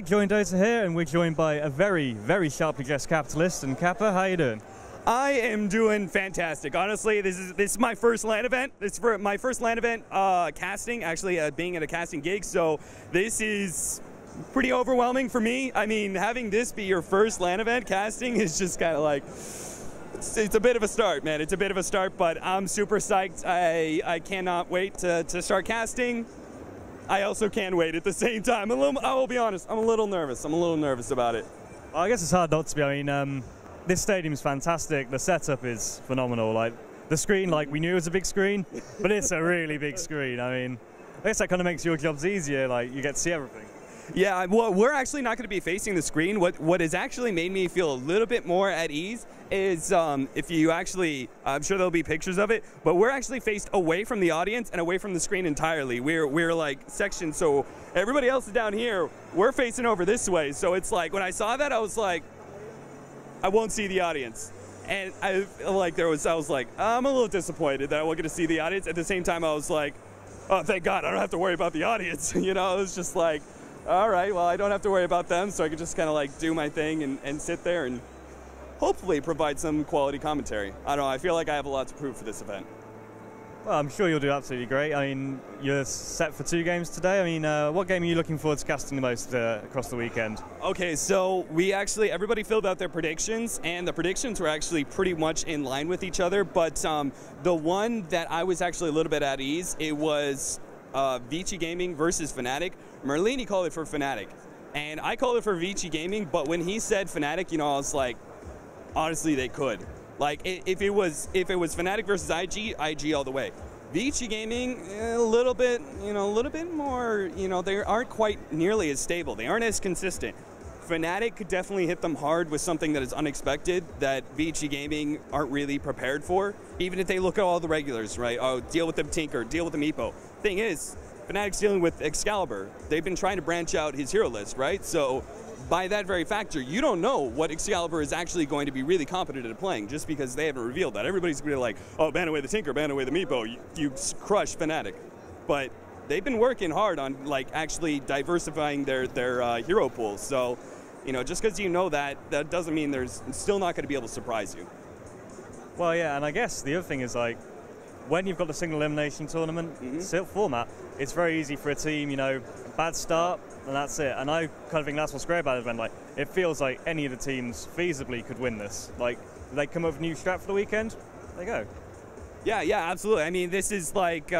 joinDOTA here, and we're joined by a very, very sharply dressed capitalist. And Kappa, how you doing? I am doing fantastic. Honestly, this is my first LAN event. This is for my first LAN event casting, actually being at a casting gig. So this is pretty overwhelming for me. I mean, having this be your first LAN event casting is just kind of like, it's a bit of a start, man. It's a bit of a start, but I'm super psyched. I cannot wait to start casting. I also can't wait at the same time. I will be honest, I'm a little nervous. I'm a little nervous about it. Well, I guess it's hard not to be. I mean, this stadium's fantastic. The setup is phenomenal. Like the screen, like we knew it was a big screen, but it's a really big screen. I mean, I guess that kind of makes your jobs easier. Like you get to see everything. Yeah, well, we're actually not going to be facing the screen. What has actually made me feel a little bit more at ease is if you actually, I'm sure there'll be pictures of it, but we're actually faced away from the audience and away from the screen entirely. We're like sectioned, so everybody else is down here. We're facing over this way, so it's like when I saw that, I was like, I won't see the audience. And I was like, I'm a little disappointed that I won't get to see the audience. At the same time, I was like, oh, thank God, I don't have to worry about the audience. You know, it was just like, all right, well, I don't have to worry about them, so I can just kind of like do my thing and sit there and hopefully provide some quality commentary. I don't know, I feel like I have a lot to prove for this event. Well, I'm sure you'll do absolutely great. I mean, you're set for 2 games today. I mean, what game are you looking forward to casting the most across the weekend? Okay, so everybody filled out their predictions, and the predictions were actually pretty much in line with each other, but the one that I was actually a little bit at ease, it was Vici Gaming versus Fnatic. Merlini called it for Fnatic, and I called it for Vici Gaming, but when he said Fnatic, you know, I was like, honestly, they could. Like, if it was Fnatic versus IG all the way. Vici Gaming, a little bit more, you know, they aren't quite nearly as stable. They aren't as consistent. Fnatic could definitely hit them hard with something that is unexpected that Vici Gaming aren't really prepared for, even if they look at all the regulars, right? Oh, deal with the Tinker, deal with the Meepo. Thing is, Fnatic's dealing with Excalibur. They've been trying to branch out his hero list, right? So by that very factor, you don't know what Excalibur is actually going to be really competent at playing just because they haven't revealed that. Everybody's going to be like, oh, ban away the Tinker, ban away the Meepo, you crush Fnatic. But they've been working hard on like actually diversifying their hero pool. So, you know, just because you know that doesn't mean there's still not going to be able to surprise you. Well, yeah, and I guess the other thing is like, when you've got the single elimination tournament format, it's very easy for a team, you know, bad start, and that's it. And I kind of think that's what's great about it, when like it feels like any of the teams feasibly could win this. Like, they come up with a new strat for the weekend, they go. Yeah, absolutely. I mean, this is like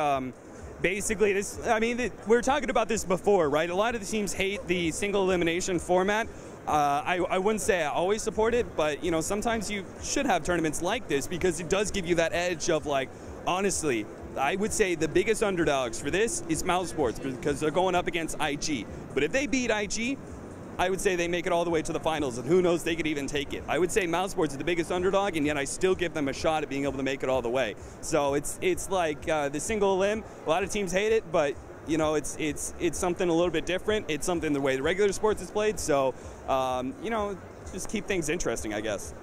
basically this. I mean, we were talking about this before, right? A lot of the teams hate the single elimination format. I wouldn't say I always support it, but you know, sometimes you should have tournaments like this because it does give you that edge of like, honestly, I would say the biggest underdogs for this is Mousesports because they're going up against IG. But if they beat IG, I would say they make it all the way to the finals, and who knows, they could even take it. I would say Mousesports is the biggest underdog, and yet I still give them a shot at being able to make it all the way. So it's like the single elim. A lot of teams hate it, but you know, it's something a little bit different. It's something the way the regular sports is played. So you know, just keep things interesting, I guess.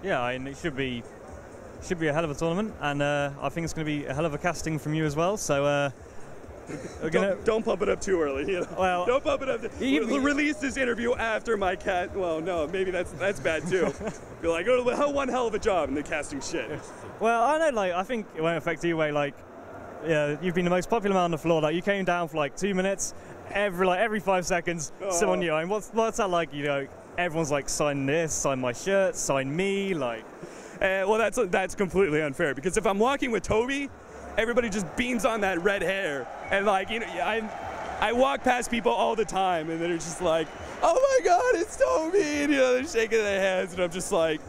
Yeah, and it should be a hell of a tournament, and I think it's going to be a hell of a casting from you as well. So don't pump it up too early. You know? Well, don't pump it up. We'll release this interview after my cat. Well, no, maybe that's bad too. Be like, oh, one hell of a job in the casting shit. Well, I know, like I think it won't affect you. Way like, yeah, you've been the most popular man on the floor. Like you came down for like 2 minutes. Every 5 seconds, someone new. I mean, what's that like? You know, everyone's like, sign this, sign my shirt, sign me, like. Well, that's completely unfair because if I'm walking with Toby, everybody just beams on that red hair, and like, you know, I walk past people all the time, and they're just like, oh my God, it's Toby, and you know, they're shaking their heads, and I'm just like,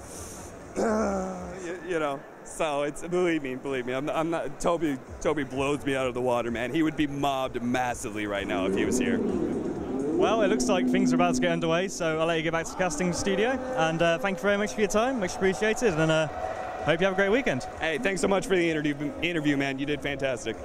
you know. So it's believe me, I'm not. Toby blows me out of the water, man. He would be mobbed massively right now if he was here. Well, it looks like things are about to get underway, so I'll let you get back to the casting studio. And thank you very much for your time, much appreciated, and hope you have a great weekend. Hey, thanks so much for the interview, man. You did fantastic.